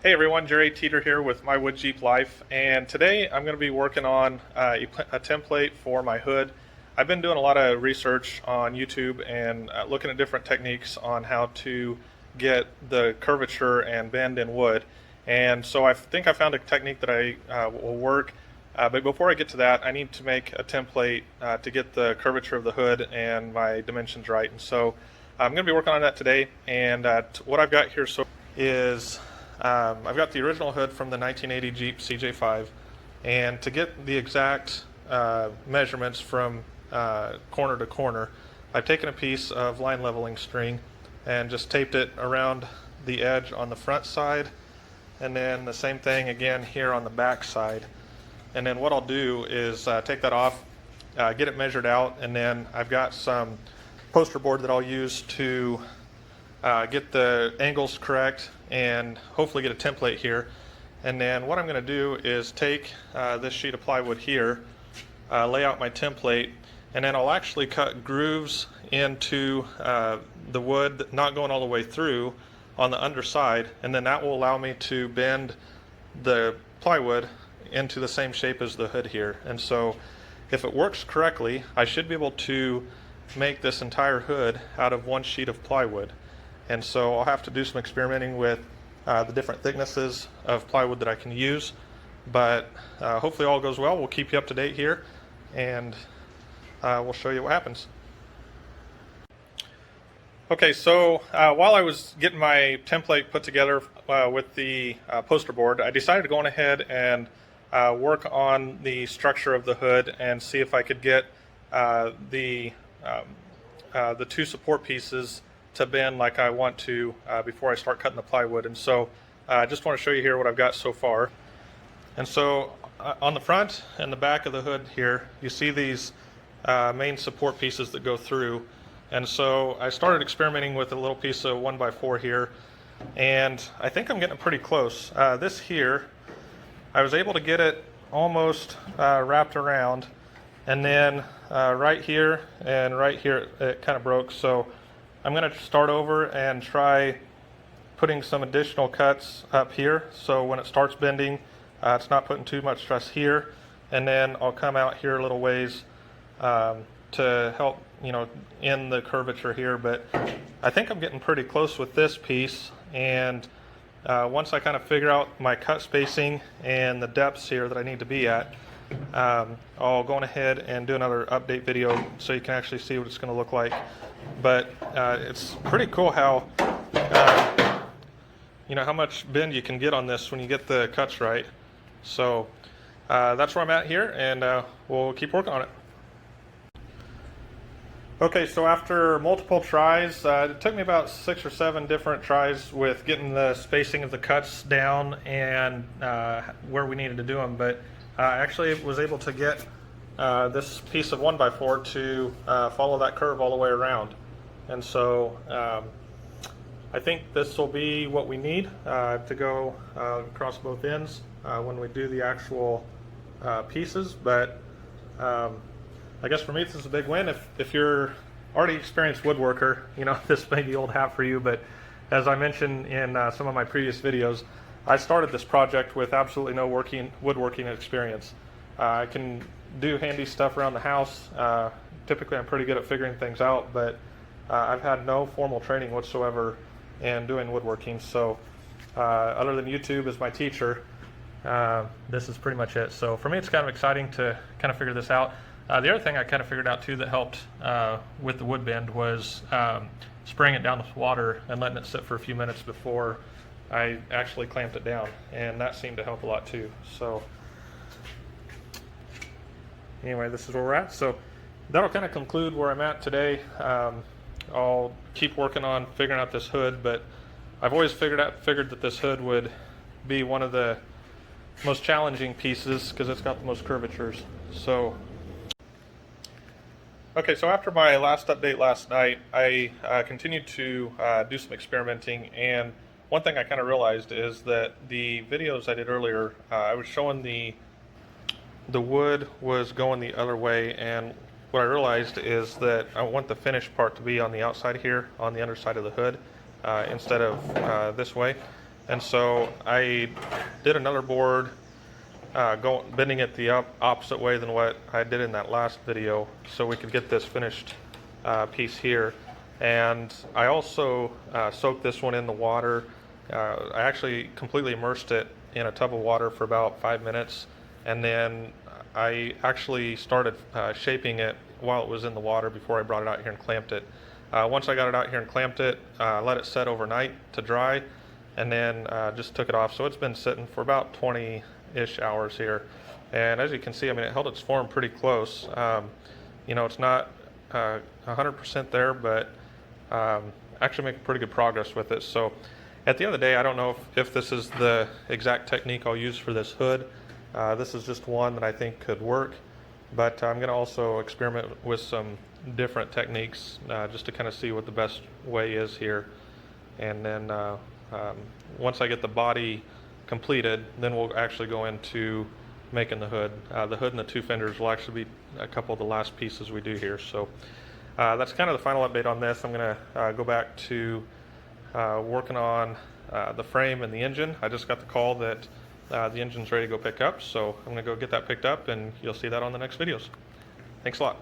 Hey everyone, Jerry Teeter here with My Wood Jeep Life, and today I'm going to be working on a template for my hood. I've been doing a lot of research on YouTube and looking at different techniques on how to get the curvature and bend in wood, and so I think I found a technique that will work. But before I get to that, I need to make a template to get the curvature of the hood and my dimensions right, and so I'm going to be working on that today. And what I've got here is I've got the original hood from the 1980 Jeep CJ5, and to get the exact measurements from corner to corner, I've taken a piece of line leveling string and just taped it around the edge on the front side, and then the same thing again here on the back side. And then what I'll do is take that off, get it measured out, and then I've got some poster board that I'll use to get the angles correct and hopefully get a template here. And then what I'm going to do is take this sheet of plywood here, lay out my template, and then I'll actually cut grooves into the wood, not going all the way through, on the underside, and then that will allow me to bend the plywood into the same shape as the hood here. And so if it works correctly, I should be able to make this entire hood out of one sheet of plywood. And so I'll have to do some experimenting with the different thicknesses of plywood that I can use, but hopefully all goes well. We'll keep you up to date here, and we'll show you what happens. Okay, so while I was getting my template put together with the poster board, I decided to go on ahead and work on the structure of the hood and see if I could get the two support pieces to bend like I want to before I start cutting the plywood. And so I just want to show you here what I've got so far. And so on the front and the back of the hood here, you see these main support pieces that go through. And so I started experimenting with a little piece of 1x4 here, and I think I'm getting pretty close. This here, I was able to get it almost wrapped around, and then right here and right here it kind of broke. So I'm going to start over and try putting some additional cuts up here, so when it starts bending, it's not putting too much stress here. And then I'll come out here a little ways to help, in the curvature here. But I think I'm getting pretty close with this piece, and once I kind of figure out my cut spacing and the depths here that I need to be at, I'll go on ahead and do another update video so you can actually see what it's going to look like. But it's pretty cool how how much bend you can get on this when you get the cuts right. So that's where I'm at here, and we'll keep working on it. Okay, so after multiple tries, it took me about 6 or 7 different tries with getting the spacing of the cuts down and where we needed to do them, but I actually was able to get this piece of 1x4 to follow that curve all the way around. And so I think this will be what we need to go across both ends when we do the actual pieces. But I guess for me this is a big win. If you're already experienced woodworker, this may be old hat for you, but as I mentioned in some of my previous videos, I started this project with absolutely no woodworking experience. I can do handy stuff around the house. Typically I'm pretty good at figuring things out, but I've had no formal training whatsoever in doing woodworking. So other than YouTube as my teacher, this is pretty much it. So for me it's kind of exciting to kind of figure this out. The other thing I kind of figured out too that helped with the wood bend was spraying it down with water and letting it sit for a few minutes before I actually clamped it down, and that seemed to help a lot too. So anyway, this is where we're at. So that'll kind of conclude where I'm at today. I'll keep working on figuring out this hood, but I've always figured that this hood would be one of the most challenging pieces because it's got the most curvatures. So okay, so after my last update last night, I continued to do some experimenting, and one thing I kind of realized is that the videos I did earlier, I was showing the wood was going the other way, and what I realized is that I want the finished part to be on the outside here, on the underside of the hood, instead of this way. And so I did another board, bending it the opposite way than what I did in that last video, so we could get this finished piece here. And I also soaked this one in the water. I actually completely immersed it in a tub of water for about 5 minutes, and then I actually started shaping it while it was in the water before I brought it out here and clamped it. Once I got it out here and clamped it, let it set overnight to dry, and then just took it off. So it's been sitting for about 20-ish hours here. And as you can see, I mean, it held its form pretty close. You know, it's not 100% there, but actually making pretty good progress with it. So at the end of the day, I don't know if this is the exact technique I'll use for this hood. This is just one that I think could work, but I'm going to also experiment with some different techniques just to kind of see what the best way is here. And then once I get the body completed, then we'll actually go into making the hood. The hood and the two fenders will actually be a couple of the last pieces we do here. So that's kind of the final update on this. I'm going to go back to working on the frame and the engine. I just got the call that the engine's ready to go pick up, so I'm going to go get that picked up, and you'll see that on the next videos. Thanks a lot.